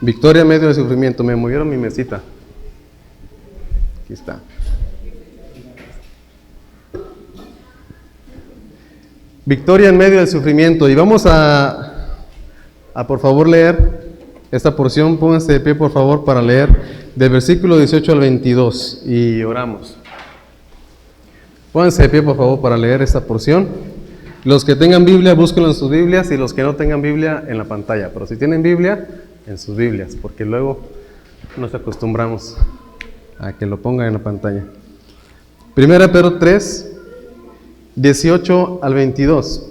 Victoria en medio del sufrimiento. Me movieron mi mesita. Aquí está. Victoria en medio del sufrimiento. Y vamos a por favor leer esta porción. Pónganse de pie por favor para leer del versículo 18 al 22 y oramos. Pónganse de pie por favor para leer esta porción. Los que tengan Biblia, búsquenlo en sus Biblias, y los que no tengan Biblia, en la pantalla. Pero si tienen Biblia, en sus Biblias, porque luego nos acostumbramos a que lo pongan en la pantalla. Primera Pedro 3, 18 al 22.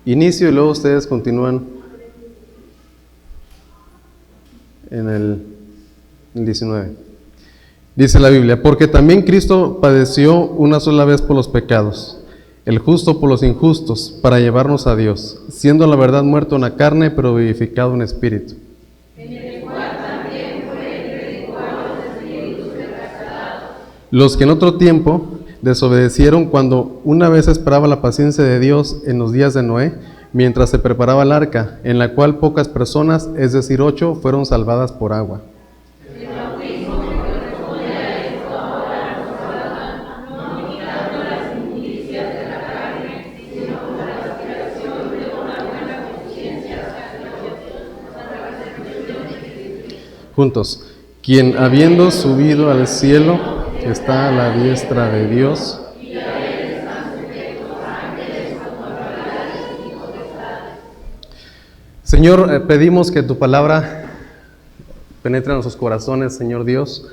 Inicio y luego ustedes continúan en el 19. Dice la Biblia: porque también Cristo padeció una sola vez por los pecados, el justo por los injustos, para llevarnos a Dios, siendo la verdad muerto en la carne, pero vivificado en espíritu. En el cual también fue predicado a los espíritus descartados, los que en otro tiempo desobedecieron cuando una vez esperaba la paciencia de Dios en los días de Noé, mientras se preparaba el arca, en la cual pocas personas, es decir 8, fueron salvadas por agua. Juntos, quien habiendo subido al cielo, está a la diestra de Dios. Señor, pedimos que tu palabra penetre en nuestros corazones, Señor Dios,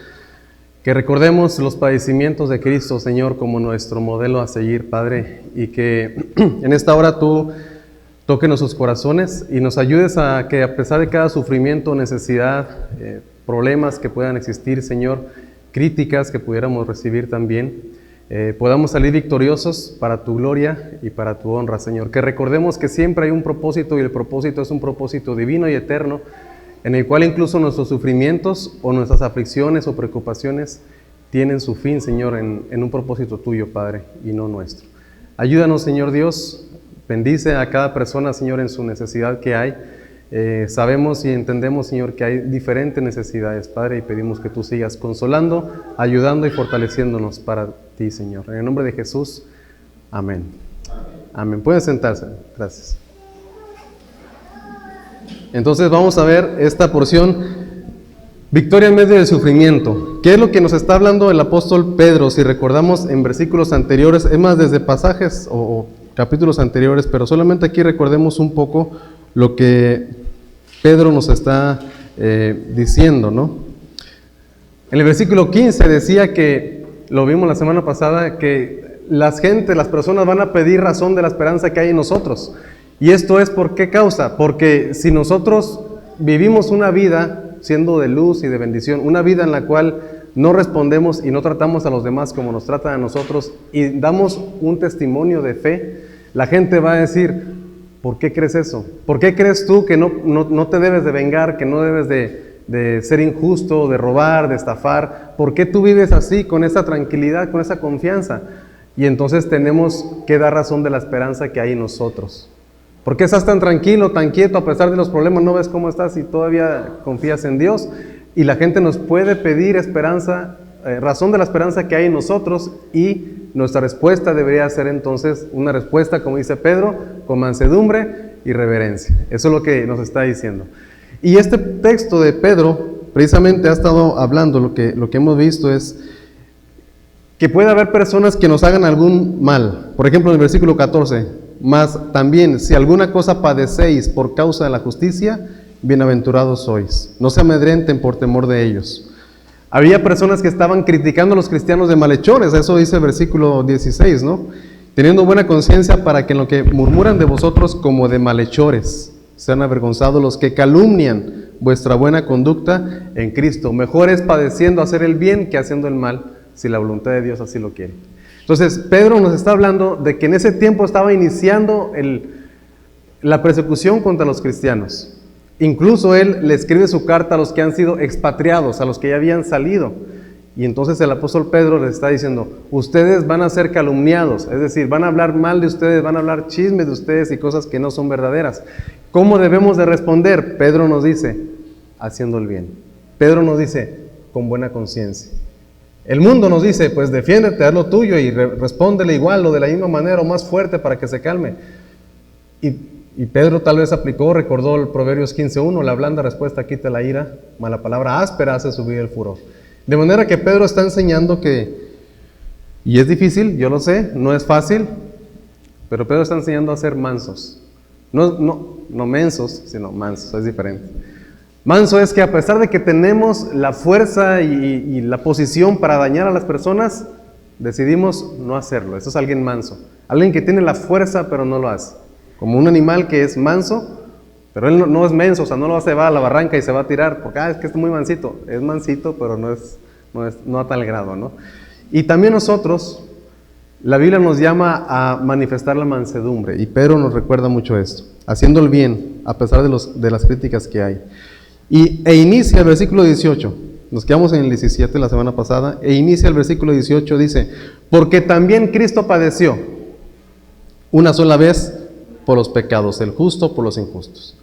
que recordemos los padecimientos de Cristo, Señor, como nuestro modelo a seguir, Padre, y que en esta hora tú toques nuestros corazones y nos ayudes a que, a pesar de cada sufrimiento, necesidad, problemas que puedan existir, Señor, críticas que pudiéramos recibir también, podamos salir victoriosos para tu gloria y para tu honra, Señor. Que recordemos que siempre hay un propósito, y el propósito es un propósito divino y eterno, en el cual incluso nuestros sufrimientos o nuestras aflicciones o preocupaciones tienen su fin, Señor, en un propósito tuyo, Padre, y no nuestro. Ayúdanos, Señor Dios. Bendice a cada persona, Señor, en su necesidad que hay. Sabemos y entendemos, Señor, que hay diferentes necesidades, Padre, y pedimos que tú sigas consolando, ayudando y fortaleciéndonos para ti, Señor. En el nombre de Jesús, amén. Amén. Pueden sentarse. Gracias. Entonces vamos a ver esta porción, victoria en medio del sufrimiento. ¿Qué es lo que nos está hablando el apóstol Pedro? Si recordamos en versículos anteriores, es más, desde pasajes o capítulos anteriores, pero solamente aquí recordemos un poco lo que Pedro nos está diciendo, ¿no? En el versículo 15 decía que, lo vimos la semana pasada, que las personas van a pedir razón de la esperanza que hay en nosotros. Y esto es ¿por qué causa? Porque si nosotros vivimos una vida siendo de luz y de bendición, una vida en la cual no respondemos y no tratamos a los demás como nos tratan a nosotros y damos un testimonio de fe, la gente va a decir: ¿por qué crees eso? ¿Por qué crees tú que no te debes de vengar, que no debes de ser injusto, de robar, de estafar? ¿Por qué tú vives así, con esa tranquilidad, con esa confianza? Y entonces tenemos que dar razón de la esperanza que hay en nosotros. ¿Por qué estás tan tranquilo, tan quieto, a pesar de los problemas? ¿No ves cómo estás y todavía confías en Dios? Y la gente nos puede pedir esperanza, razón de la esperanza que hay en nosotros, y nuestra respuesta debería ser entonces una respuesta, como dice Pedro, con mansedumbre y reverencia. Eso es lo que nos está diciendo. Y este texto de Pedro precisamente ha estado hablando, lo que hemos visto es que puede haber personas que nos hagan algún mal. Por ejemplo, en el versículo 14, mas también si alguna cosa padecéis por causa de la justicia, bienaventurados sois. No se amedrenten por temor de ellos. Había personas que estaban criticando a los cristianos de malhechores, eso dice el versículo 16, ¿no? Teniendo buena conciencia para que en lo que murmuran de vosotros como de malhechores sean avergonzados los que calumnian vuestra buena conducta en Cristo. Mejor es padeciendo hacer el bien que haciendo el mal, si la voluntad de Dios así lo quiere. Entonces, Pedro nos está hablando de que en ese tiempo estaba iniciando la persecución contra los cristianos. Incluso él le escribe su carta a los que han sido expatriados, a los que ya habían salido. Y entonces el apóstol Pedro les está diciendo: ustedes van a ser calumniados, es decir, van a hablar mal de ustedes, van a hablar chismes de ustedes y cosas que no son verdaderas. ¿Cómo debemos de responder? Pedro nos dice, haciendo el bien. Pedro nos dice, con buena conciencia. El mundo nos dice, pues defiéndete, haz lo tuyo y respóndele igual o de la misma manera o más fuerte para que se calme. Y Pedro tal vez recordó el Proverbios 15:1, la blanda respuesta quita la ira, mas la palabra áspera hace subir el furor. De manera que Pedro está enseñando que, y es difícil, yo lo sé, no es fácil, pero Pedro está enseñando a ser mansos. No mensos, sino mansos, es diferente. Manso es que a pesar de que tenemos la fuerza y la posición para dañar a las personas, decidimos no hacerlo. Eso es alguien manso. Alguien que tiene la fuerza pero no lo hace. Como un animal que es manso, pero él no es menso, o sea, no lo hace, va a la barranca y se va a tirar, porque es que es muy mansito. Es mansito, pero no a tal grado, ¿no? Y también nosotros, la Biblia nos llama a manifestar la mansedumbre, y Pedro nos recuerda mucho esto, haciendo el bien, a pesar de las críticas que hay. E inicia el versículo 18, nos quedamos en el 17 la semana pasada, e inicia el versículo 18, dice, porque también Cristo padeció una sola vez por los pecados, el justo por los injustos.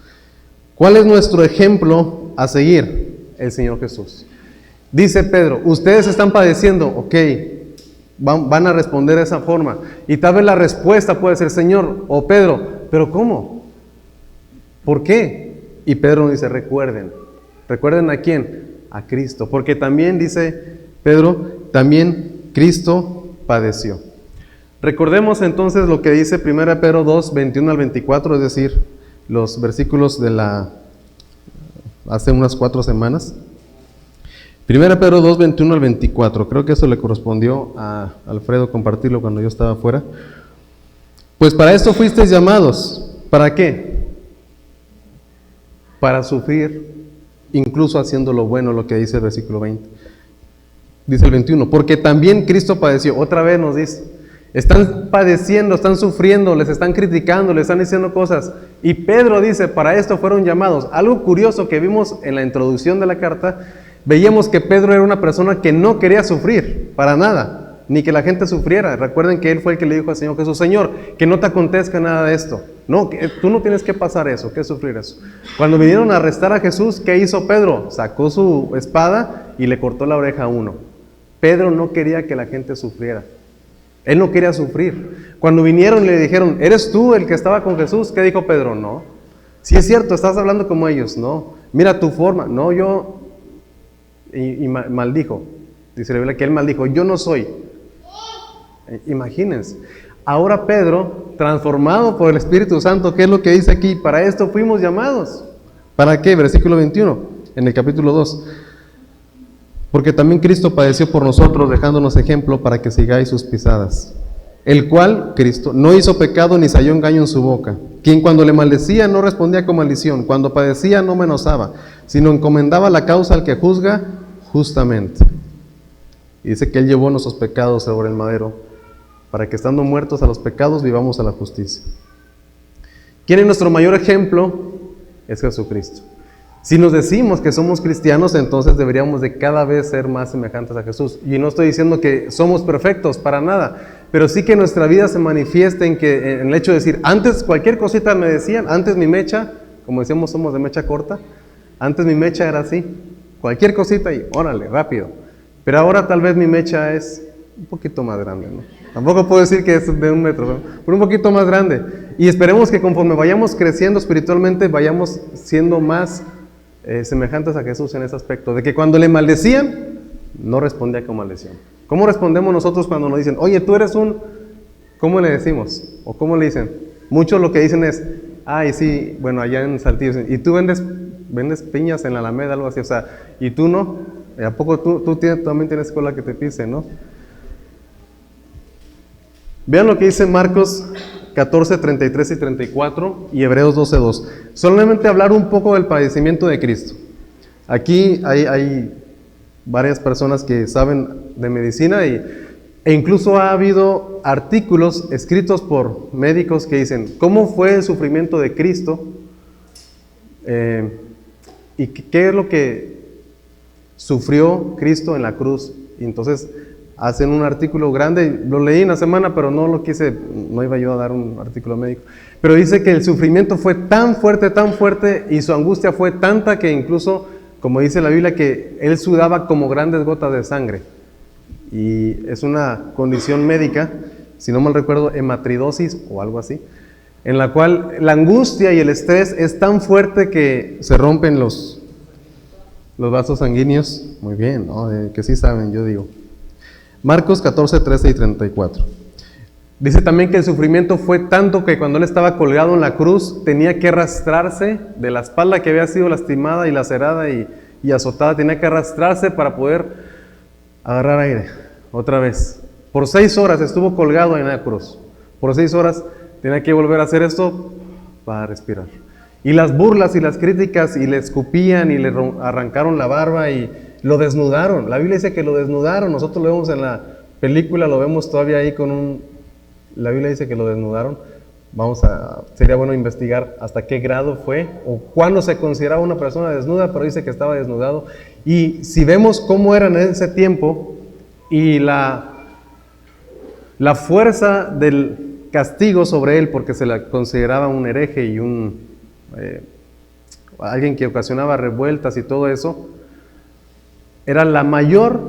¿Cuál es nuestro ejemplo a seguir? El Señor Jesús. Dice Pedro, ustedes están padeciendo, ok, van a responder de esa forma, y tal vez la respuesta puede ser, Señor, o Pedro, ¿pero cómo? ¿Por qué? Y Pedro nos dice, recuerden ¿a quién? A Cristo, porque también, dice Pedro, también Cristo padeció. Recordemos entonces lo que dice 1 Pedro 2, 21 al 24, es decir, los versículos de hace unas 4 semanas. 1 Pedro 2, 21 al 24, creo que eso le correspondió a Alfredo compartirlo cuando yo estaba afuera. Pues para esto fuisteis llamados, ¿para qué? Para sufrir, incluso haciendo lo bueno, lo que dice el versículo 20. Dice el 21, porque también Cristo padeció, otra vez nos dice, están padeciendo, están sufriendo, les están criticando, les están diciendo cosas, y Pedro dice, para esto fueron llamados. Algo curioso que vimos en la introducción de la carta, veíamos que Pedro era una persona que no quería sufrir, para nada, ni que la gente sufriera. Recuerden que él fue el que le dijo al Señor Jesús, Señor, que no te acontezca nada de esto. No, tú no tienes que pasar eso, que sufrir eso. Cuando vinieron a arrestar a Jesús, ¿qué hizo Pedro? Sacó su espada y le cortó la oreja a uno. Pedro no quería que la gente sufriera. Él no quería sufrir. Cuando vinieron y le dijeron, ¿eres tú el que estaba con Jesús? ¿Qué dijo Pedro? No. Si es cierto, estás hablando como ellos. No. Mira tu forma. No, yo... Y maldijo. Dice la Biblia que él maldijo. Yo no soy. Imagínense. Ahora Pedro, transformado por el Espíritu Santo, ¿qué es lo que dice aquí? Para esto fuimos llamados. ¿Para qué? Versículo 21, en el capítulo 2. Porque también Cristo padeció por nosotros, dejándonos ejemplo para que sigáis sus pisadas. El cual, Cristo, no hizo pecado ni se halló engaño en su boca. Quien cuando le maldecía no respondía con maldición, cuando padecía no menosaba, sino encomendaba la causa al que juzga justamente. Y dice que Él llevó nuestros pecados sobre el madero, para que estando muertos a los pecados vivamos a la justicia. ¿Quién es nuestro mayor ejemplo? Es Jesucristo. Si nos decimos que somos cristianos, entonces deberíamos de cada vez ser más semejantes a Jesús. Y no estoy diciendo que somos perfectos, para nada, pero sí que nuestra vida se manifieste en el hecho de decir, antes cualquier cosita me decían, antes mi mecha, como decíamos somos de mecha corta, antes mi mecha era así, cualquier cosita y órale, rápido. Pero ahora tal vez mi mecha es un poquito más grande, ¿no? Tampoco puedo decir que es de 1 metro, pero un poquito más grande. Y esperemos que conforme vayamos creciendo espiritualmente, vayamos siendo más semejantes a Jesús en ese aspecto, de que cuando le maldecían, no respondía con maldición. ¿Cómo respondemos nosotros cuando nos dicen, oye, tú eres un... ¿Cómo le decimos? ¿O cómo le dicen? Muchos lo que dicen es, ay, sí, bueno, allá en Saltillo, y tú vendes piñas en la Alameda, algo así, o sea, y tú no, ¿a poco tú también tienes cola que te pise, no? Vean lo que dice Marcos 14, 33 y 34 y Hebreos 12, 2. Solamente hablar un poco del padecimiento de Cristo. Aquí hay varias personas que saben de medicina e incluso ha habido artículos escritos por médicos que dicen cómo fue el sufrimiento de Cristo y qué es lo que sufrió Cristo en la cruz. Y entonces hacen un artículo grande, lo leí en la semana, pero no lo quise, no iba yo a dar un artículo médico, pero dice que el sufrimiento fue tan fuerte, y su angustia fue tanta que incluso, como dice la Biblia, que él sudaba como grandes gotas de sangre, y es una condición médica, si no mal recuerdo, hematridosis o algo así, en la cual la angustia y el estrés es tan fuerte que se rompen los vasos sanguíneos. Muy bien, ¿no? Que sí saben, yo digo. Marcos 14, 13 y 34. Dice también que el sufrimiento fue tanto que cuando él estaba colgado en la cruz, tenía que arrastrarse de la espalda que había sido lastimada y lacerada y azotada, tenía que arrastrarse para poder agarrar aire otra vez. Por 6 horas estuvo colgado en la cruz. Por 6 horas tenía que volver a hacer esto para respirar. Y las burlas y las críticas, y le escupían y le arrancaron la barba y lo desnudaron. La Biblia dice que lo desnudaron. Nosotros lo vemos en la película, lo vemos todavía ahí la Biblia dice que lo desnudaron. Sería bueno investigar hasta qué grado fue o cuándo se consideraba una persona desnuda, pero dice que estaba desnudado. Y si vemos cómo era en ese tiempo y la fuerza del castigo sobre él, porque se le consideraba un hereje y alguien que ocasionaba revueltas y todo eso, era la mayor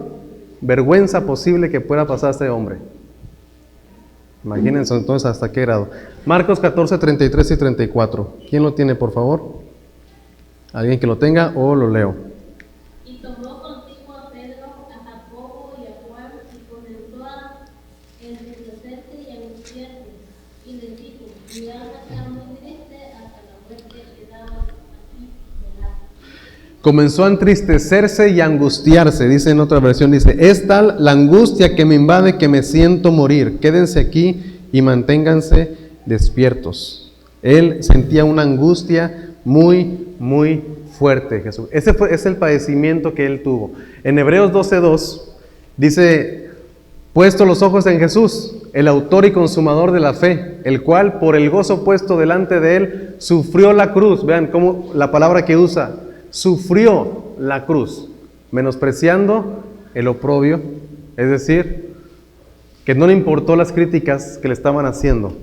vergüenza posible que pueda pasar a este hombre. Imagínense entonces hasta qué grado. Marcos 14, 33 y 34. ¿Quién lo tiene, por favor? ¿Alguien que lo tenga o lo leo? Y tomó consigo a Pedro, a Jacobo y a Juan, y comenzó a entristecerse y angustiarse, y les dijo: mi alma está muy triste hasta la muerte, quedaos aquí velad. Comenzó a entristecerse y angustiarse, dice en otra versión, dice: es tal la angustia que me invade que me siento morir. Quédense aquí y manténganse despiertos. Él sentía una angustia muy, muy fuerte, Jesús. Ese es el padecimiento que él tuvo. En Hebreos 12:2 dice: puesto los ojos en Jesús, el autor y consumador de la fe, el cual por el gozo puesto delante de él sufrió la cruz. Vean cómo la palabra que usa: sufrió la cruz, menospreciando el oprobio, es decir, que no le importó las críticas que le estaban haciendo,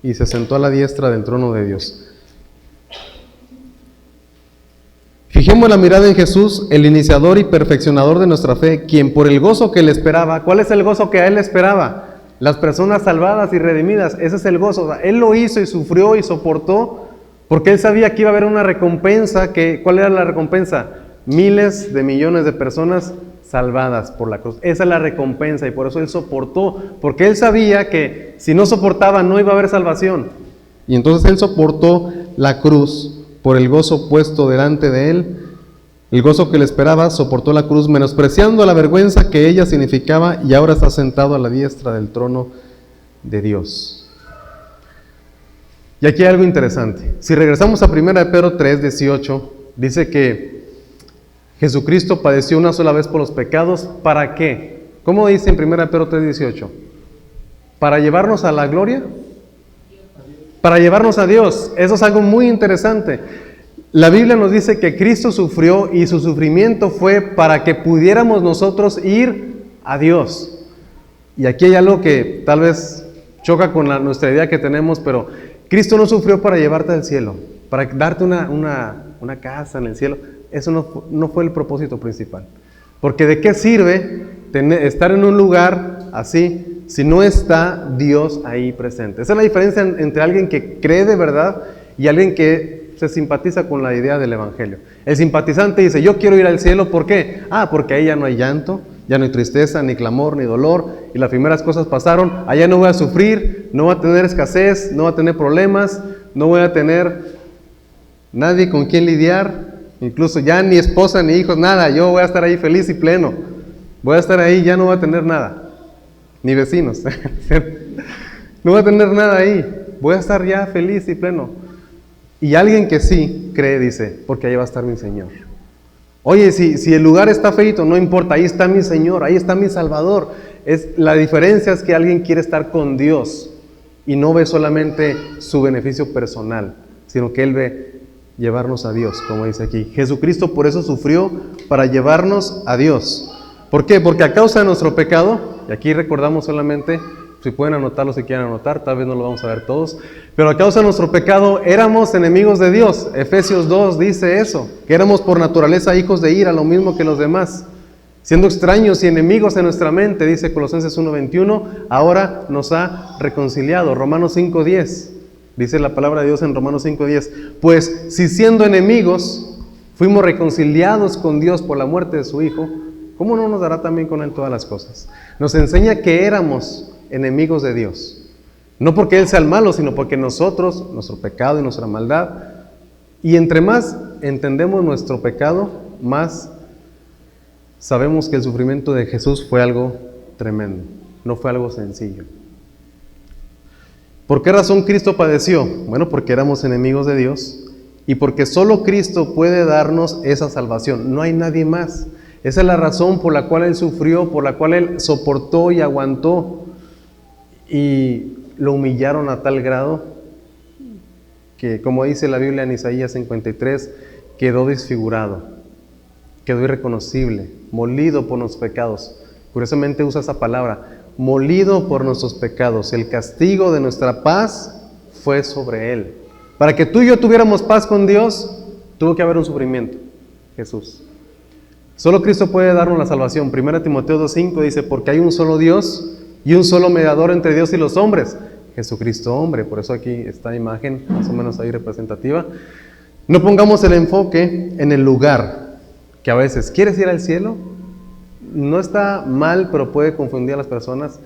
y se sentó a la diestra del trono de Dios. Fijemos la mirada en Jesús, el iniciador y perfeccionador de nuestra fe, quien por el gozo que le esperaba. ¿Cuál es el gozo que a él le esperaba? Las personas salvadas y redimidas. Ese es el gozo. O sea, él lo hizo y sufrió y soportó, porque él sabía que iba a haber una recompensa. ¿Cuál era la recompensa? Miles de millones de personas salvadas por la cruz. Esa es la recompensa, y por eso él soportó, porque él sabía que si no soportaba no iba a haber salvación. Y entonces él soportó la cruz por el gozo puesto delante de él, el gozo que le esperaba. Soportó la cruz menospreciando la vergüenza que ella significaba, y ahora está sentado a la diestra del trono de Dios. Y aquí hay algo interesante. Si regresamos a 1 Pedro 3:18, dice que Jesucristo padeció una sola vez por los pecados. ¿Para qué? ¿Cómo dice en 1 Pedro 3:18? ¿Para llevarnos a la gloria? Para llevarnos a Dios. Eso es algo muy interesante. La Biblia nos dice que Cristo sufrió, y su sufrimiento fue para que pudiéramos nosotros ir a Dios. Y aquí hay algo que tal vez choca con nuestra idea que tenemos, pero Cristo no sufrió para llevarte al cielo, para darte una casa en el cielo. Eso no fue el propósito principal. Porque ¿de qué sirve estar en un lugar así si no está Dios ahí presente? Esa es la diferencia entre alguien que cree de verdad y alguien que se simpatiza con la idea del Evangelio. El simpatizante dice: yo quiero ir al cielo. ¿Por qué? Porque ahí ya no hay llanto, ya no hay tristeza, ni clamor, ni dolor, y las primeras cosas pasaron. Allá no voy a sufrir, no voy a tener escasez, no voy a tener problemas, no voy a tener nadie con quien lidiar, incluso ya ni esposa ni hijos, nada. Yo voy a estar ahí feliz y pleno. Voy a estar ahí, ya no voy a tener nada, ni vecinos. No voy a tener nada ahí. Voy a estar ya feliz y pleno. Y alguien que sí cree dice: porque ahí va a estar mi Señor. Oye, si el lugar está feito, no importa, ahí está mi Señor, ahí está mi Salvador. La diferencia es que alguien quiere estar con Dios y no ve solamente su beneficio personal, sino que él ve llevarnos a Dios, como dice aquí. Jesucristo por eso sufrió, para llevarnos a Dios. ¿Por qué? Porque a causa de nuestro pecado, Y aquí recordamos solamente, si pueden anotarlo si quieren anotar, tal vez no lo vamos a ver todos, pero a causa de nuestro pecado éramos enemigos de Dios. Efesios 2 dice eso, que éramos por naturaleza hijos de ira, lo mismo que los demás. Siendo extraños y enemigos en nuestra mente, dice Colosenses 1:21, ahora nos ha reconciliado. Romanos 5:10, dice la palabra de Dios en Romanos 5:10, pues si siendo enemigos fuimos reconciliados con Dios por la muerte de su Hijo, ¿cómo no nos dará también con Él todas las cosas? Nos enseña que éramos enemigos de Dios, no porque Él sea el malo, sino porque nosotros, nuestro pecado y nuestra maldad, y entre más entendemos nuestro pecado, más sabemos que el sufrimiento de Jesús fue algo tremendo, no fue algo sencillo. ¿Por qué razón Cristo padeció? Bueno, porque éramos enemigos de Dios y porque solo Cristo puede darnos esa salvación, no hay nadie más. Esa es la razón por la cual Él sufrió, por la cual Él soportó y aguantó, y lo humillaron a tal grado que, como dice la Biblia en Isaías 53, quedó desfigurado, quedó irreconocible, molido por nuestros pecados. Curiosamente usa esa palabra, molido por nuestros pecados. El castigo de nuestra paz fue sobre Él. Para que tú y yo tuviéramos paz con Dios, tuvo que haber un sufrimiento, Jesús. Solo Cristo puede darnos la salvación. 1 Timoteo 2:5 dice, porque hay un solo Dios y un solo mediador entre Dios y los hombres, Jesucristo hombre. Por eso aquí está la imagen más o menos ahí representativa. No pongamos el enfoque en el lugar, que a veces, ¿quieres ir al cielo? No está mal, pero puede confundir a las personas.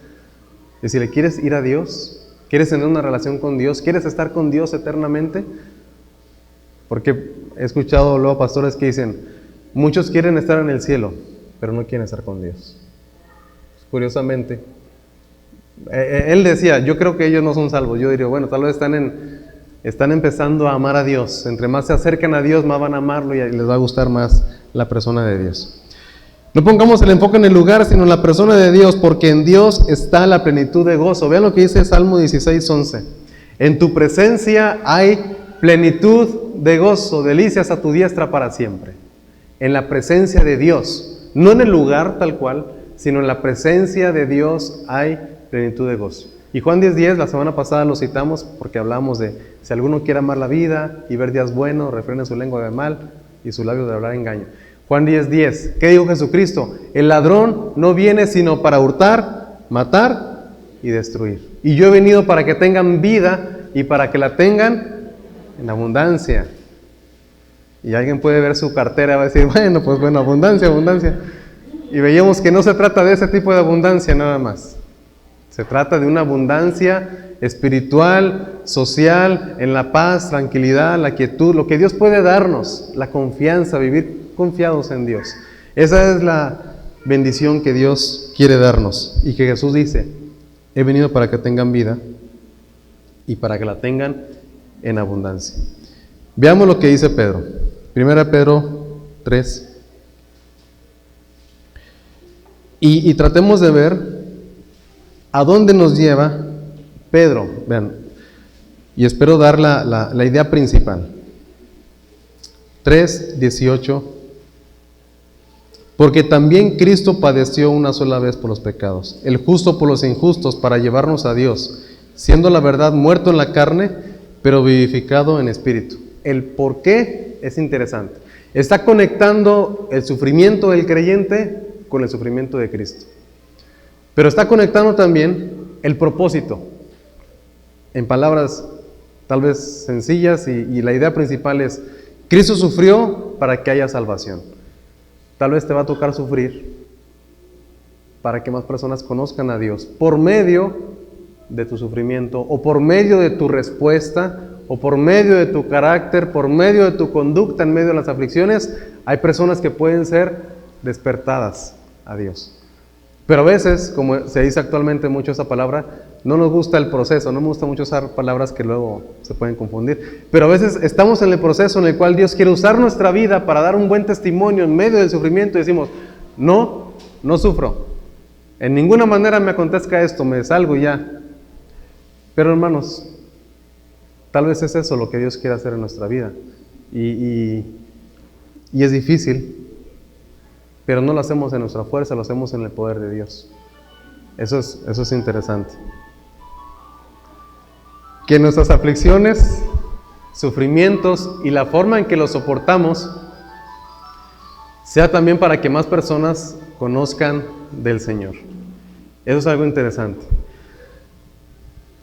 Decirle, ¿quieres ir a Dios? ¿Quieres tener una relación con Dios? ¿Quieres estar con Dios eternamente? Porque he escuchado luego pastores que dicen, muchos quieren estar en el cielo, pero no quieren estar con Dios. Curiosamente, él decía, yo creo que ellos no son salvos. Yo diría, bueno, tal vez están empezando a amar a Dios. Entre más se acercan a Dios, más van a amarlo y les va a gustar más la persona de Dios. No pongamos el enfoque en el lugar, sino en la persona de Dios, porque en Dios está la plenitud de gozo. Vean lo que dice Salmo 16:11. En tu presencia hay plenitud de gozo, delicias a tu diestra para siempre. En la presencia de Dios, no en el lugar tal cual, sino en la presencia de Dios hay plenitud de gozo. Y Juan 10:10, la semana pasada lo citamos porque hablamos de si alguno quiere amar la vida y ver días buenos, refrene su lengua de mal y sus labios de hablar engaño. Juan 10:10, ¿qué dijo Jesucristo? El ladrón no viene sino para hurtar, matar y destruir. Y yo he venido para que tengan vida y para que la tengan en abundancia. Y alguien puede ver su cartera y va a decir, bueno, abundancia, abundancia. Y veíamos que no se trata de ese tipo de abundancia nada más. Se trata de una abundancia espiritual, social, en la paz, tranquilidad, la quietud, lo que Dios puede darnos, la confianza, vivir confiados en Dios. Esa es la bendición que Dios quiere darnos y que Jesús dice, he venido para que tengan vida y para que la tengan en abundancia. Veamos lo que dice Pedro. 1 Pedro 3. Y tratemos de ver a dónde nos lleva Pedro. Vean, y espero dar la idea principal. 3:18. Porque también Cristo padeció una sola vez por los pecados, el justo por los injustos, para llevarnos a Dios, siendo la verdad muerto en la carne, pero vivificado en espíritu. El por qué es interesante. Está conectando el sufrimiento del creyente con el sufrimiento de Cristo. Pero está conectando también el propósito. En palabras tal vez sencillas, y la idea principal es, Cristo sufrió para que haya salvación. Tal vez te va a tocar sufrir para que más personas conozcan a Dios por medio de tu sufrimiento, o por medio de tu respuesta, o por medio de tu carácter, por medio de tu conducta en medio de las aflicciones. Hay personas que pueden ser despertadas a Dios. Pero a veces, como se dice actualmente mucho esa palabra, no nos gusta el proceso, no me gusta mucho usar palabras que luego se pueden confundir, pero a veces estamos en el proceso en el cual Dios quiere usar nuestra vida para dar un buen testimonio en medio del sufrimiento y decimos, no sufro, en ninguna manera me acontezca esto, me salgo y ya. Pero hermanos, tal vez es eso lo que Dios quiere hacer en nuestra vida y es difícil, pero no lo hacemos en nuestra fuerza, lo hacemos en el poder de Dios. Eso es interesante. Que nuestras aflicciones, sufrimientos y la forma en que los soportamos sea también para que más personas conozcan del Señor. Eso es algo interesante.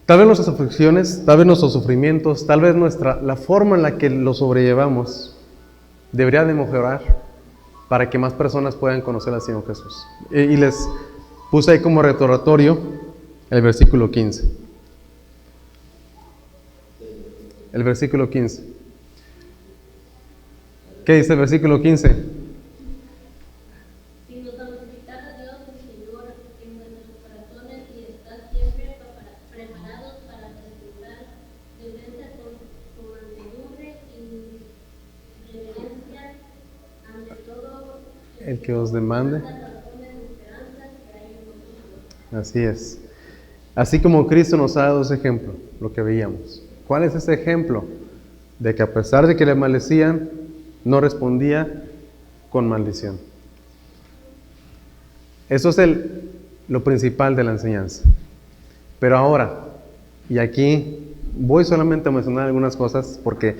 Tal vez nuestras aflicciones, tal vez nuestros sufrimientos, tal vez la forma en la que los sobrellevamos debería de mejorar para que más personas puedan conocer al Señor Jesús. Y les puse ahí como recordatorio el versículo 15. El versículo 15. ¿Qué dice el versículo 15? Sino glorificar a Dios el Señor en nuestros corazones y estar siempre preparados para presentar defensa con mansedumbre y reverencia ante todo El que os demande. las razones de esperanza que hay en nosotros. Así es. Así como Cristo nos ha dado ese ejemplo, lo que veíamos. ¿Cuál es ese ejemplo? De que a pesar de que le maldecían, no respondía con maldición. Eso es lo principal de la enseñanza. Pero ahora, y aquí voy solamente a mencionar algunas cosas, porque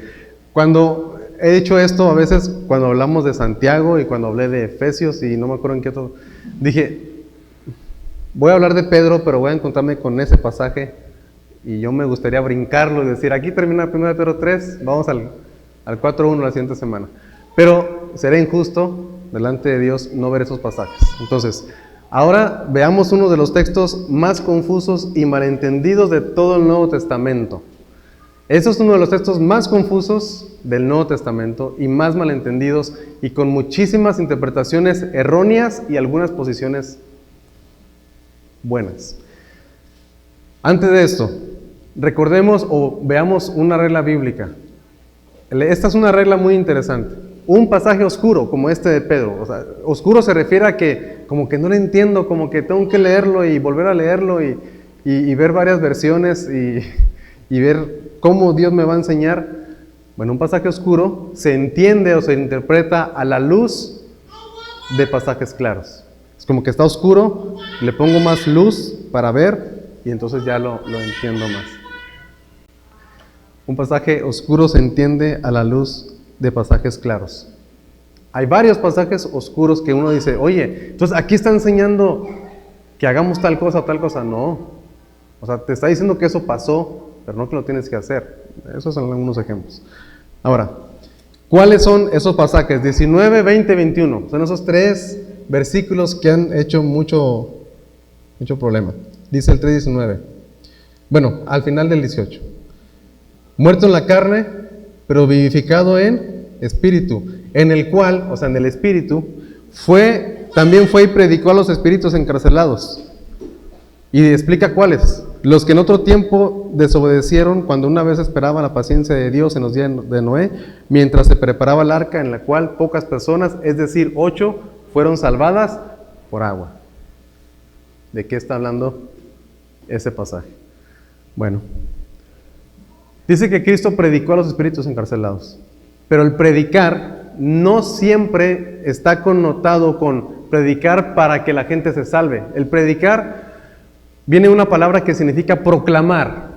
cuando he dicho esto, a veces cuando hablamos de Santiago y cuando hablé de Efesios y no me acuerdo en qué otro, dije, voy a hablar de Pedro, pero voy a encontrarme con ese pasaje y yo me gustaría brincarlo y decir, aquí termina 1 Pedro 3, vamos al 4.1 la siguiente semana. Pero seré injusto delante de Dios no ver esos pasajes. Entonces, ahora veamos uno de los textos más confusos y malentendidos de todo el Nuevo Testamento. Eso es uno de los textos más confusos del Nuevo Testamento y más malentendidos y con muchísimas interpretaciones erróneas y algunas posiciones buenas. Antes de esto, recordemos o veamos una regla bíblica. Esta es una regla muy interesante. Un pasaje oscuro como este de Pedro, o sea, oscuro se refiere a que como que no lo entiendo, como que tengo que leerlo y volver a leerlo y ver varias versiones y ver cómo Dios me va a enseñar. Bueno, un pasaje oscuro se entiende o se interpreta a la luz de pasajes claros. Es como que está oscuro, le pongo más luz para ver y entonces ya lo entiendo más. Un pasaje oscuro se entiende a la luz de pasajes claros. Hay varios pasajes oscuros que uno dice, oye, entonces aquí está enseñando que hagamos tal cosa o tal cosa. No, o sea, te está diciendo que eso pasó, pero no que lo tienes que hacer. Esos son algunos ejemplos. Ahora, ¿cuáles son esos pasajes? 19, 20, 21. Son esos tres versículos que han hecho mucho problema. Dice el 3:19. Bueno, al final del 18. Muerto en la carne, pero vivificado en espíritu, en el cual, o sea, en el espíritu, también fue y predicó a los espíritus encarcelados. Y explica cuáles. Los que en otro tiempo desobedecieron cuando una vez esperaba la paciencia de Dios en los días de Noé, mientras se preparaba el arca en la cual pocas personas, es decir, 8, fueron salvadas por agua. ¿De qué está hablando ese pasaje? Bueno, dice que Cristo predicó a los espíritus encarcelados, pero el predicar no siempre está connotado con predicar para que la gente se salve. El predicar viene una palabra que significa proclamar.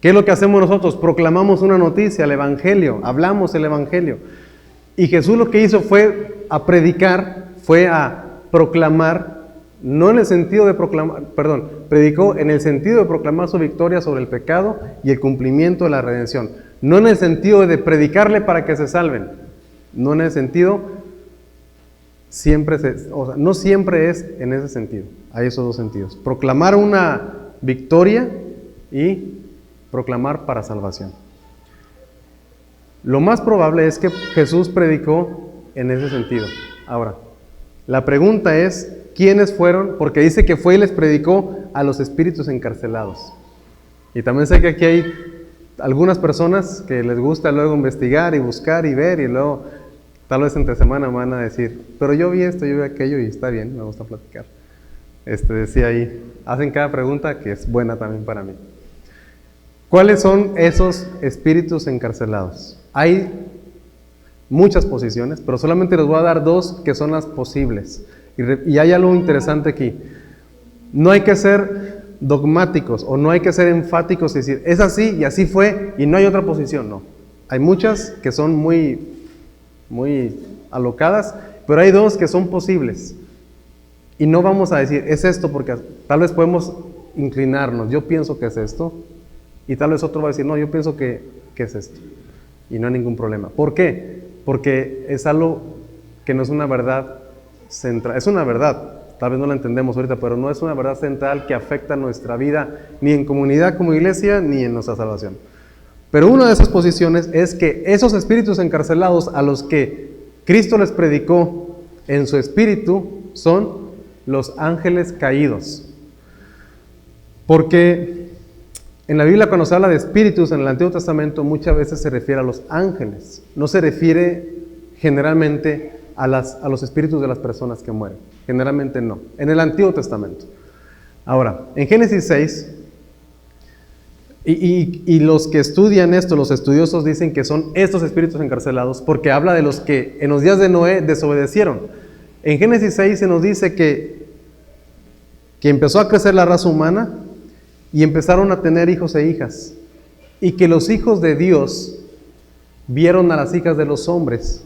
¿Qué es lo que hacemos nosotros? Proclamamos una noticia, el Evangelio, hablamos el Evangelio. Y Jesús lo que hizo fue a predicar, fue a proclamar, no en el sentido de proclamar, predicó en el sentido de proclamar su victoria sobre el pecado y el cumplimiento de la redención. No en el sentido de predicarle para que se salven. No en el sentido, no siempre es en ese sentido. Hay esos dos sentidos. Proclamar una victoria y proclamar para salvación. Lo más probable es que Jesús predicó en ese sentido. Ahora, la pregunta es, ¿quiénes fueron? Porque dice que fue y les predicó a los espíritus encarcelados. Y también sé que aquí hay algunas personas que les gusta luego investigar y buscar y ver y luego tal vez entre semana me van a decir, pero yo vi esto, yo vi aquello y está bien, me gusta platicar. Decía ahí, hacen cada pregunta que es buena también para mí. ¿Cuáles son esos espíritus encarcelados? Hay muchas posiciones, pero solamente les voy a dar dos que son las posibles. Y hay algo interesante aquí. No hay que ser dogmáticos o no hay que ser enfáticos y decir, es así y así fue y no hay otra posición, no. Hay muchas que son muy alocadas, pero hay dos que son posibles. Y no vamos a decir, es esto, porque tal vez podemos inclinarnos, yo pienso que es esto, y tal vez otro va a decir, no, yo pienso que es esto, y no hay ningún problema. ¿Por qué? Porque es algo que no es una verdad central, es una verdad, tal vez no la entendemos ahorita, pero no es una verdad central que afecta nuestra vida, ni en comunidad como iglesia, ni en nuestra salvación. Pero una de esas posiciones es que esos espíritus encarcelados a los que Cristo les predicó en su espíritu son los ángeles caídos. Porque en la Biblia cuando se habla de espíritus en el Antiguo Testamento muchas veces se refiere a los ángeles. No se refiere generalmente a los espíritus de las personas que mueren. Generalmente no. En el Antiguo Testamento. Ahora, en Génesis 6, y los que estudian esto, los estudiosos dicen que son estos espíritus encarcelados porque habla de los que en los días de Noé desobedecieron. En Génesis 6 se nos dice que empezó a crecer la raza humana y empezaron a tener hijos e hijas. Y que los hijos de Dios vieron a las hijas de los hombres.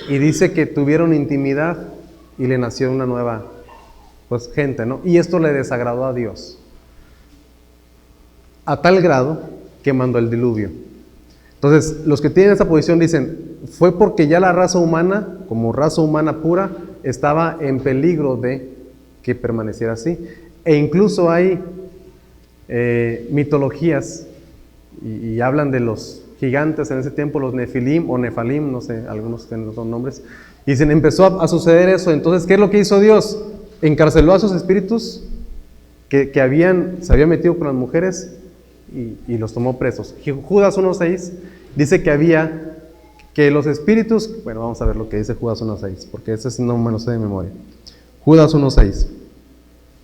Y dice que tuvieron intimidad y le nació una nueva gente, ¿no? Y esto le desagradó a Dios. A tal grado que mandó el diluvio. Entonces, los que tienen esa posición dicen, fue porque ya la raza humana, como raza humana pura, estaba en peligro de que permaneciera así. E incluso hay mitologías y hablan de los gigantes en ese tiempo, los Nefilim o Nefalim, no sé, algunos tienen otros nombres. Y dicen, empezó a suceder eso. Entonces, ¿qué es lo que hizo Dios? Encarceló a esos espíritus que se habían metido con las mujeres y los tomó presos. Judas 1.6 dice que los espíritus, bueno, vamos a ver lo que dice Judas 1.6, porque ese no me lo sé de memoria. Judas 1.6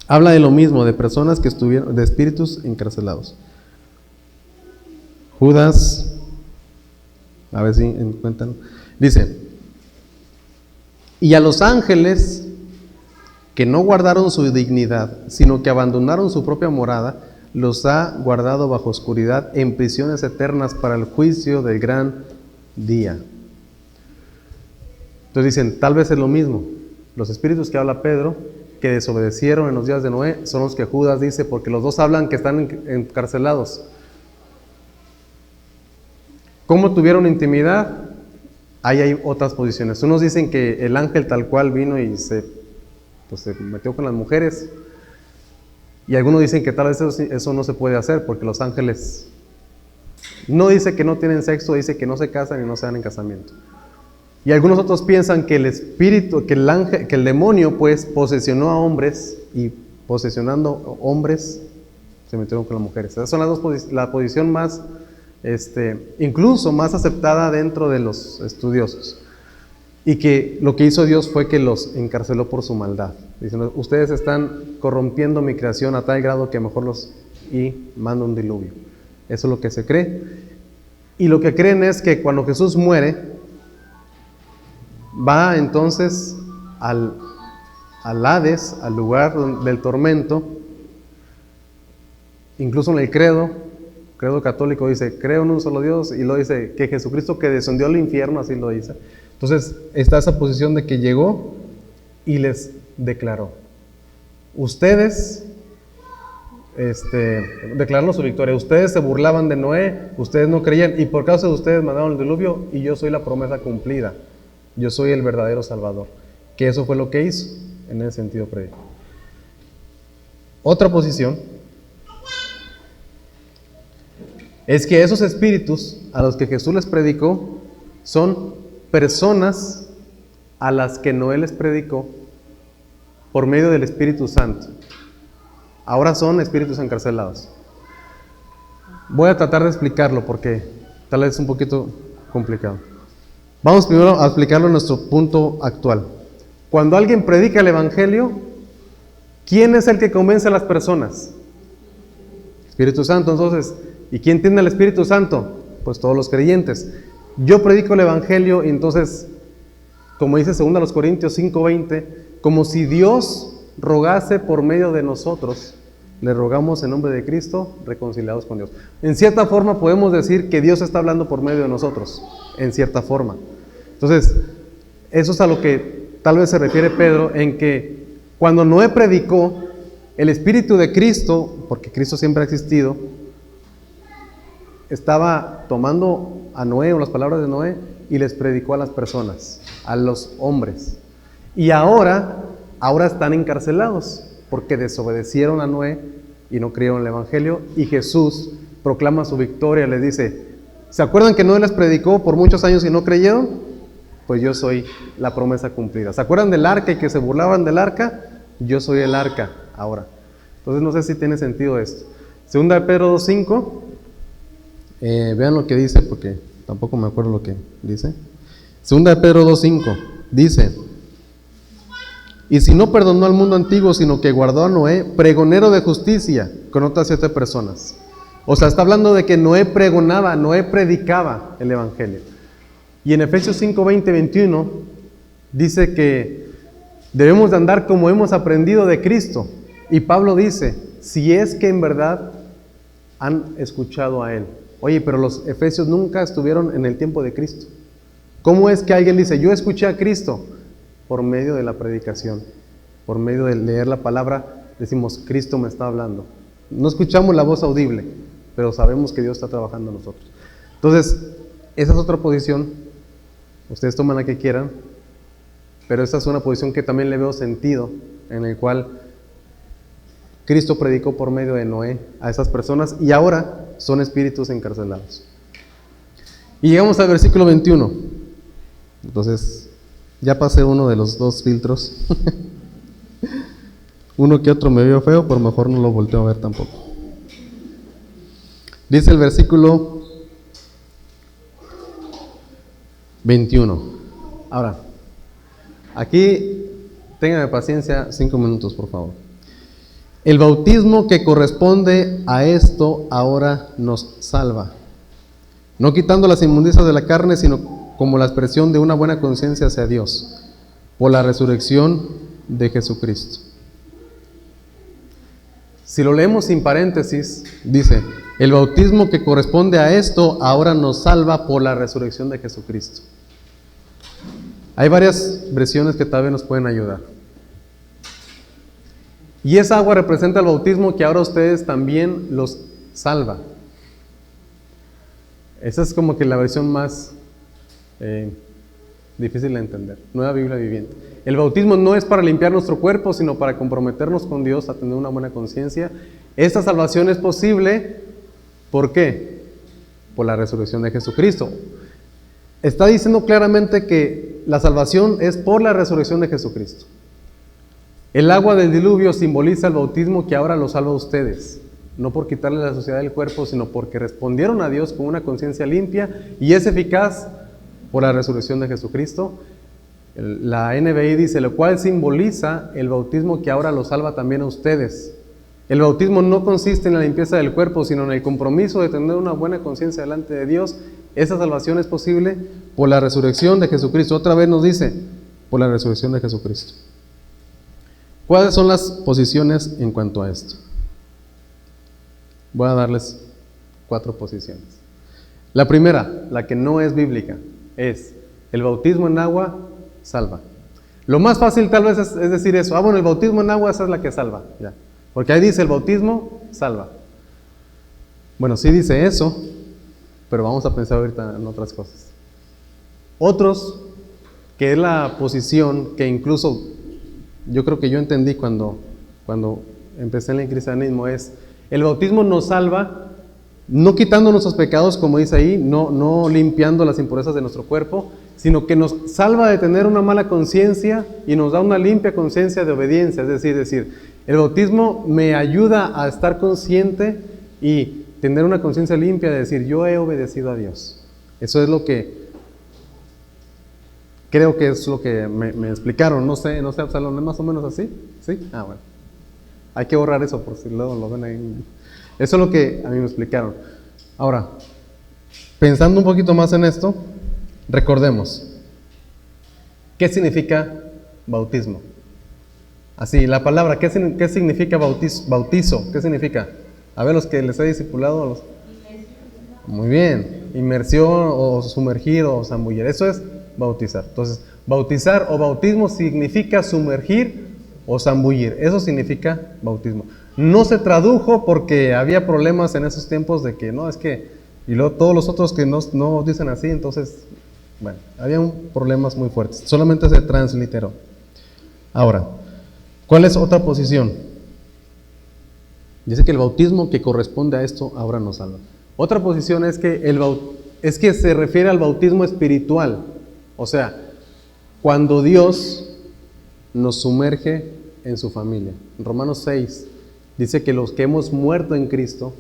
habla de lo mismo, de personas que estuvieron, de espíritus encarcelados. Judas, a ver si encuentran, dice, y a los ángeles que no guardaron su dignidad, sino que abandonaron su propia morada, los ha guardado bajo oscuridad en prisiones eternas para el juicio del gran día. Entonces dicen, tal vez es lo mismo. Los espíritus que habla Pedro, que desobedecieron en los días de Noé, son los que Judas dice, porque los dos hablan que están encarcelados. ¿Cómo tuvieron intimidad? Ahí hay otras posiciones. Unos dicen que el ángel tal cual vino y se metió con las mujeres. Y algunos dicen que tal vez eso no se puede hacer porque los ángeles no dice que no tienen sexo, dice que no se casan y no se dan en casamiento. Y algunos otros piensan que el espíritu, que el demonio pues posesionó a hombres y posesionando hombres se metieron con las mujeres. Esas son la posición más, incluso más aceptada dentro de los estudiosos. Y que lo que hizo Dios fue que los encarceló por su maldad. Diciendo, ustedes están corrompiendo mi creación a tal grado que mejor y manda un diluvio. Eso es lo que se cree. Y lo que creen es que cuando Jesús muere, va entonces al Hades, al lugar del tormento. Incluso en el credo católico dice, creo en un solo Dios, y lo dice que Jesucristo que descendió al infierno, así lo dice. Entonces está esa posición de que llegó y les declaró, ustedes, declarando su victoria, ustedes se burlaban de Noé, ustedes no creían, y por causa de ustedes mandaron el diluvio, y yo soy la promesa cumplida, yo soy el verdadero Salvador, que eso fue lo que hizo, en ese sentido predico. Otra posición es que esos espíritus a los que Jesús les predicó son personas a las que Noé les predicó por medio del Espíritu Santo. Ahora son espíritus encarcelados. Voy a tratar de explicarlo porque tal vez es un poquito complicado. Vamos primero a explicarlo en nuestro punto actual. Cuando alguien predica el Evangelio, ¿quién es el que convence a las personas? Espíritu Santo. Entonces, ¿y quién tiene el Espíritu Santo? Pues todos los creyentes. Yo predico el Evangelio y entonces, como dice 2 Corintios 5:20, como si Dios rogase por medio de nosotros, le rogamos en nombre de Cristo, reconciliados con Dios. En cierta forma podemos decir que Dios está hablando por medio de nosotros, en cierta forma. Entonces, eso es a lo que tal vez se refiere Pedro, en que cuando Noé predicó, el Espíritu de Cristo, porque Cristo siempre ha existido, estaba tomando a Noé, o las palabras de Noé, y les predicó a las personas, a los hombres. Y ahora están encarcelados, porque desobedecieron a Noé y no creyeron el Evangelio, y Jesús proclama su victoria, les dice, ¿se acuerdan que Noé les predicó por muchos años y no creyeron? Pues yo soy la promesa cumplida. ¿Se acuerdan del arca y que se burlaban del arca? Yo soy el arca ahora. Entonces no sé si tiene sentido esto. Segunda de Pedro 2:5, vean lo que dice, porque tampoco me acuerdo lo que dice. Segunda de Pedro 2:5, dice, y si no perdonó al mundo antiguo, sino que guardó a Noé, pregonero de justicia, con otras 7 personas. O sea, está hablando de que Noé pregonaba, Noé predicaba el Evangelio. Y en Efesios 5, 20, 21, dice que debemos de andar como hemos aprendido de Cristo. Y Pablo dice, si es que en verdad han escuchado a Él. Oye, pero los efesios nunca estuvieron en el tiempo de Cristo. ¿Cómo es que alguien dice, yo escuché a Cristo? Por medio de la predicación, por medio de leer la palabra, decimos, Cristo me está hablando. No escuchamos la voz audible, pero sabemos que Dios está trabajando en nosotros. Entonces, esa es otra posición, ustedes toman la que quieran, pero esta es una posición que también le veo sentido, en el cual Cristo predicó por medio de Noé a esas personas, y ahora son espíritus encarcelados. Y llegamos al versículo 21. Entonces, ya pasé uno de los 2 filtros. Uno que otro me vio feo, pero mejor no lo volteo a ver tampoco. Dice el versículo 21. Ahora, aquí, ténganme paciencia, 5 minutos por favor. El bautismo que corresponde a esto ahora nos salva, no quitando las inmundicias de la carne, sino como la expresión de una buena conciencia hacia Dios, por la resurrección de Jesucristo. Si lo leemos sin paréntesis, dice, el bautismo que corresponde a esto ahora nos salva por la resurrección de Jesucristo. Hay varias versiones que tal vez nos pueden ayudar. Y esa agua representa el bautismo que ahora ustedes también los salva. Esa es como que la versión más difícil de entender. Nueva Biblia Viviente. El bautismo no es para limpiar nuestro cuerpo, sino para comprometernos con Dios a tener una buena conciencia. Esta salvación es posible, ¿por qué? Por la resurrección de Jesucristo. Está diciendo claramente que la salvación es por la resurrección de Jesucristo. El agua del diluvio simboliza el bautismo que ahora los salva a ustedes, no por quitarle la suciedad del cuerpo, sino porque respondieron a Dios con una conciencia limpia y es eficaz por la resurrección de Jesucristo. La NBI dice, lo cual simboliza el bautismo que ahora los salva también a ustedes. El bautismo no consiste en la limpieza del cuerpo, sino en el compromiso de tener una buena conciencia delante de Dios. Esa salvación es posible por la resurrección de Jesucristo. Otra vez nos dice, por la resurrección de Jesucristo. ¿Cuáles son las posiciones en cuanto a esto? Voy a darles 4 posiciones. La primera, la que no es bíblica, es el bautismo en agua salva. Lo más fácil tal vez es decir eso. Bueno, el bautismo en agua esa es la que salva, ya. Porque ahí dice el bautismo salva. Bueno, sí dice eso, pero vamos a pensar ahorita en otras cosas. Otros, que es la posición que incluso yo creo que yo entendí cuando empecé en el cristianismo, es el bautismo nos salva no quitando nuestros pecados, como dice ahí, no limpiando las impurezas de nuestro cuerpo, sino que nos salva de tener una mala conciencia y nos da una limpia conciencia de obediencia. Es decir, el bautismo me ayuda a estar consciente y tener una conciencia limpia de decir, yo he obedecido a Dios. Eso es lo que creo que es lo que me explicaron. No sé, Absalón, ¿es más o menos así? ¿Sí? Ah, bueno. Hay que borrar eso por si luego lo ven ahí. Eso es lo que a mí me explicaron. Ahora, pensando un poquito más en esto, recordemos, ¿qué significa bautismo? Así, la palabra, ¿qué significa bautizo? ¿Qué significa? A ver, los que les he discipulado. Muy bien, inmersión o sumergir o zambullir, eso es bautizar. Entonces, bautizar o bautismo significa sumergir o zambullir, eso significa bautismo. No se tradujo porque había problemas en esos tiempos de que no, es que, y luego todos los otros que no dicen así, entonces, bueno, había problemas muy fuertes, solamente se transliteró. Ahora, ¿cuál es otra posición? Dice que el bautismo que corresponde a esto ahora nos salva. Otra posición es que se refiere al bautismo espiritual, o sea, cuando Dios nos sumerge en su familia. En Romanos 6 dice que los que hemos muerto en Cristo,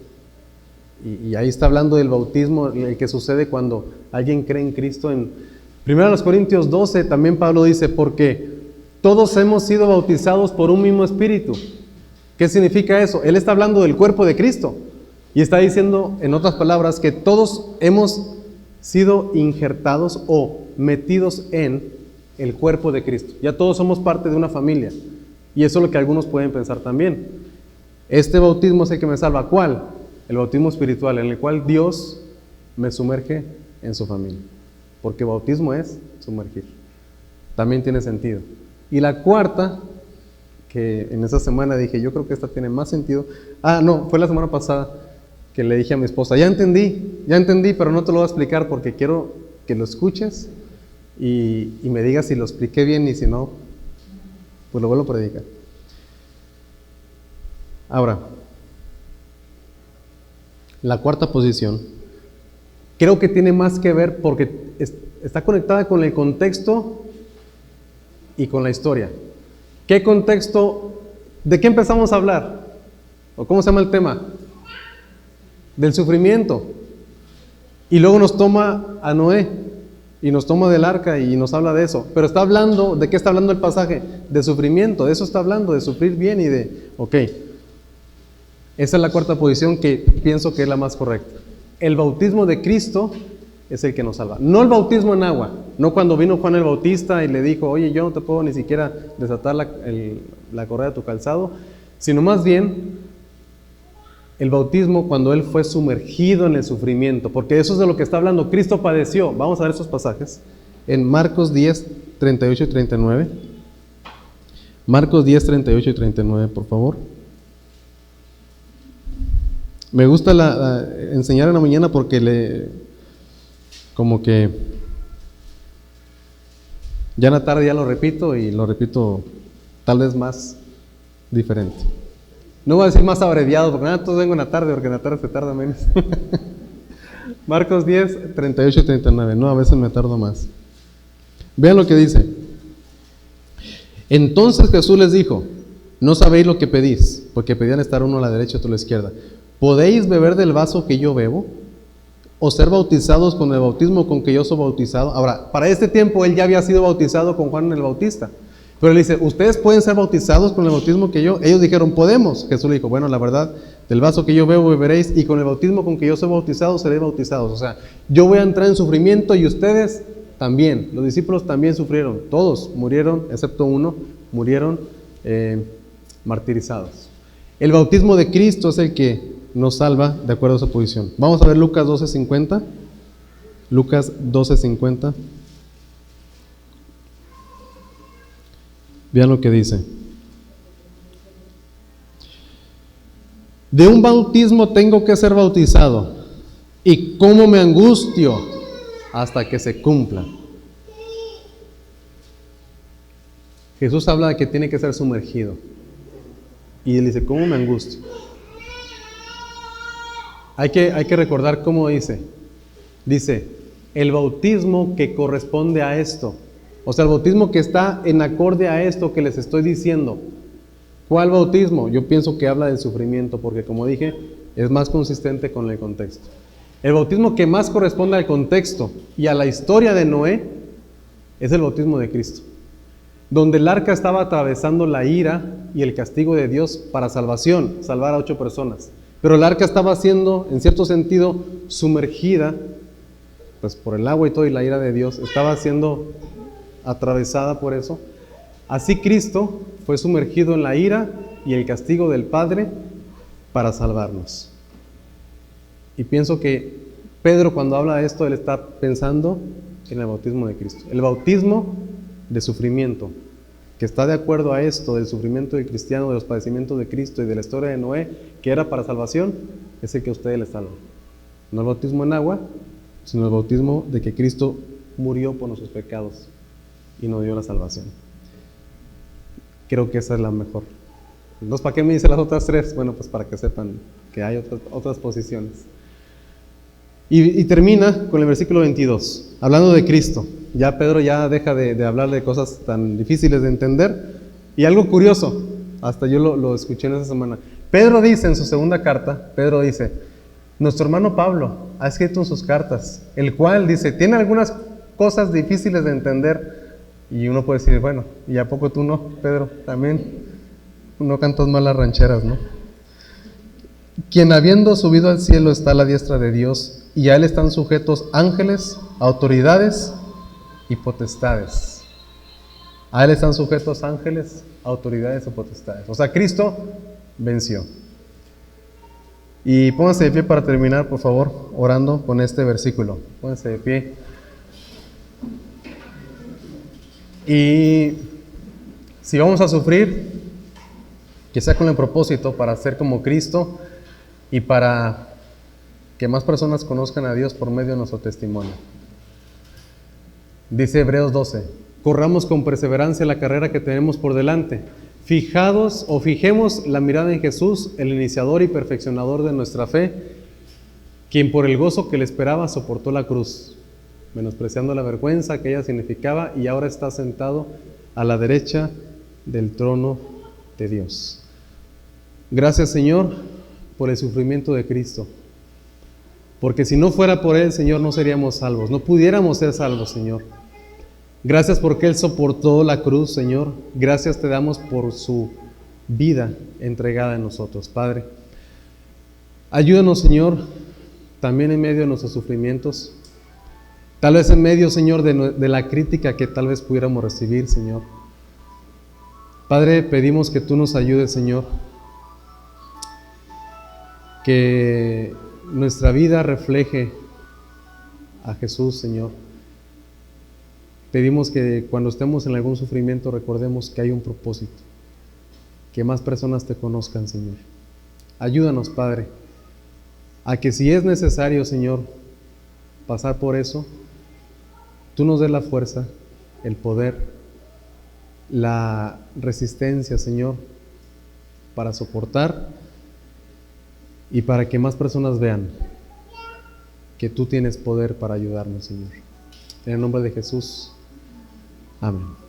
y ahí está hablando del bautismo, el que sucede cuando alguien cree en Cristo. En 1 Corintios 12 también Pablo dice, porque todos hemos sido bautizados por un mismo espíritu. ¿Qué significa eso? Él está hablando del cuerpo de Cristo y está diciendo, en otras palabras, que todos hemos sido injertados o metidos en el cuerpo de Cristo. Ya todos somos parte de una familia. Y eso es lo que algunos pueden pensar también. Este bautismo es el que me salva. ¿Cuál? El bautismo espiritual, en el cual Dios me sumerge en su familia. Porque bautismo es sumergir. También tiene sentido. Y la cuarta, que en esa semana dije, yo creo que esta tiene más sentido. Fue la semana pasada que le dije a mi esposa, ya entendí, pero no te lo voy a explicar porque quiero que lo escuches y me digas si lo expliqué bien y si no, pues lo vuelvo a predicar. Ahora, la cuarta posición, creo que tiene más que ver porque está conectada con el contexto y con la historia. ¿Qué contexto? ¿De qué empezamos a hablar? ¿O cómo se llama el tema? Del sufrimiento. Y luego nos toma a Noé y nos toma del arca y nos habla de eso. Pero está hablando, ¿de qué está hablando el pasaje? De sufrimiento, de eso está hablando, de sufrir bien y de, esa es la cuarta posición que pienso que es la más correcta. El bautismo de Cristo es el que nos salva. No el bautismo en agua, no cuando vino Juan el Bautista y le dijo, oye, yo no te puedo ni siquiera desatar la correa de tu calzado, sino más bien el bautismo cuando Él fue sumergido en el sufrimiento, porque eso es de lo que está hablando. Cristo padeció. Vamos a ver esos pasajes en Marcos 10, 38 y 39. Marcos 10, 38 y 39, por favor. Me gusta enseñar en la mañana porque como que ya en la tarde ya lo repito y lo repito tal vez más diferente. No voy a decir más abreviado porque todos vengo en la tarde porque en la tarde se tarda menos. Marcos 10, 38 y 39. No, a veces me tardo más. Vean lo que dice. Entonces Jesús les dijo, no sabéis lo que pedís, porque pedían estar uno a la derecha y otro a la izquierda. ¿Podéis beber del vaso que yo bebo? ¿O ser bautizados con el bautismo con que yo soy bautizado? Ahora, para este tiempo él ya había sido bautizado con Juan el Bautista. Pero él dice, ¿ustedes pueden ser bautizados con el bautismo que yo? Ellos dijeron, podemos. Jesús le dijo, bueno, la verdad, del vaso que yo bebo beberéis, y con el bautismo con que yo soy bautizado seréis bautizados. O sea, yo voy a entrar en sufrimiento y ustedes también. Los discípulos también sufrieron. Todos murieron, excepto uno, murieron martirizados. El bautismo de Cristo es el que nos salva de acuerdo a esa posición. Vamos a ver Lucas 12:50. Lucas 12:50. Vean lo que dice. De un bautismo tengo que ser bautizado, y cómo me angustio hasta que se cumpla. Jesús habla de que tiene que ser sumergido. Y él dice, ¿cómo me angustio? Hay que recordar cómo dice. Dice, el bautismo que corresponde a esto. O sea, el bautismo que está en acorde a esto que les estoy diciendo. ¿Cuál bautismo? Yo pienso que habla del sufrimiento, porque como dije, es más consistente con el contexto. El bautismo que más corresponde al contexto y a la historia de Noé es el bautismo de Cristo, donde el arca estaba atravesando la ira y el castigo de Dios para salvación, salvar a 8 personas. Pero el arca estaba siendo, en cierto sentido, sumergida, pues por el agua y todo, y la ira de Dios estaba siendo atravesada por eso. Así Cristo fue sumergido en la ira y el castigo del Padre para salvarnos. Y pienso que Pedro, cuando habla de esto, él está pensando en el bautismo de Cristo. El bautismo de sufrimiento, que está de acuerdo a esto, del sufrimiento del cristiano, de los padecimientos de Cristo y de la historia de Noé, que era para salvación, es el que a ustedes les salva. No el bautismo en agua, sino el bautismo de que Cristo murió por nuestros pecados y nos dio la salvación. Creo que esa es la mejor. Entonces, ¿para qué me dice las otras tres? Bueno, pues para que sepan que hay otras posiciones. Y termina con el versículo 22, hablando de Cristo. Ya Pedro ya deja de hablar de cosas tan difíciles de entender. Y algo curioso, hasta yo lo escuché en esa semana. Pedro dice en su segunda carta, Pedro dice, nuestro hermano Pablo ha escrito en sus cartas, el cual dice, tiene algunas cosas difíciles de entender. Y uno puede decir, bueno, ¿y a poco tú no, Pedro? También no cantas mal las rancheras, ¿no? Quien habiendo subido al cielo está a la diestra de Dios, y a él están sujetos ángeles, autoridades y potestades. A él están sujetos ángeles, autoridades y potestades. O sea, Cristo venció. Y pónganse de pie para terminar, por favor, orando con este versículo. Pónganse de pie. Y si vamos a sufrir, que sea con el propósito para ser como Cristo y para que más personas conozcan a Dios por medio de nuestro testimonio. Dice Hebreos 12, corramos con perseverancia la carrera que tenemos por delante, fijemos la mirada en Jesús, el iniciador y perfeccionador de nuestra fe, quien por el gozo que le esperaba soportó la cruz, menospreciando la vergüenza que ella significaba, y ahora está sentado a la derecha del trono de Dios. Gracias, Señor, por el sufrimiento de Cristo. Porque si no fuera por Él, Señor, no seríamos salvos, no pudiéramos ser salvos, Señor. Gracias porque Él soportó la cruz, Señor. Gracias te damos por su vida entregada en nosotros, Padre. Ayúdanos, Señor, también en medio de nuestros sufrimientos. Tal vez en medio, Señor, de la crítica que tal vez pudiéramos recibir, Señor. Padre, pedimos que tú nos ayudes, Señor. Que nuestra vida refleje a Jesús, Señor. Pedimos que cuando estemos en algún sufrimiento recordemos que hay un propósito, que más personas te conozcan, Señor. Ayúdanos, Padre, a que si es necesario, Señor, pasar por eso, tú nos des la fuerza, el poder, la resistencia, Señor, para soportar y para que más personas vean que tú tienes poder para ayudarnos, Señor. En el nombre de Jesús. Amén.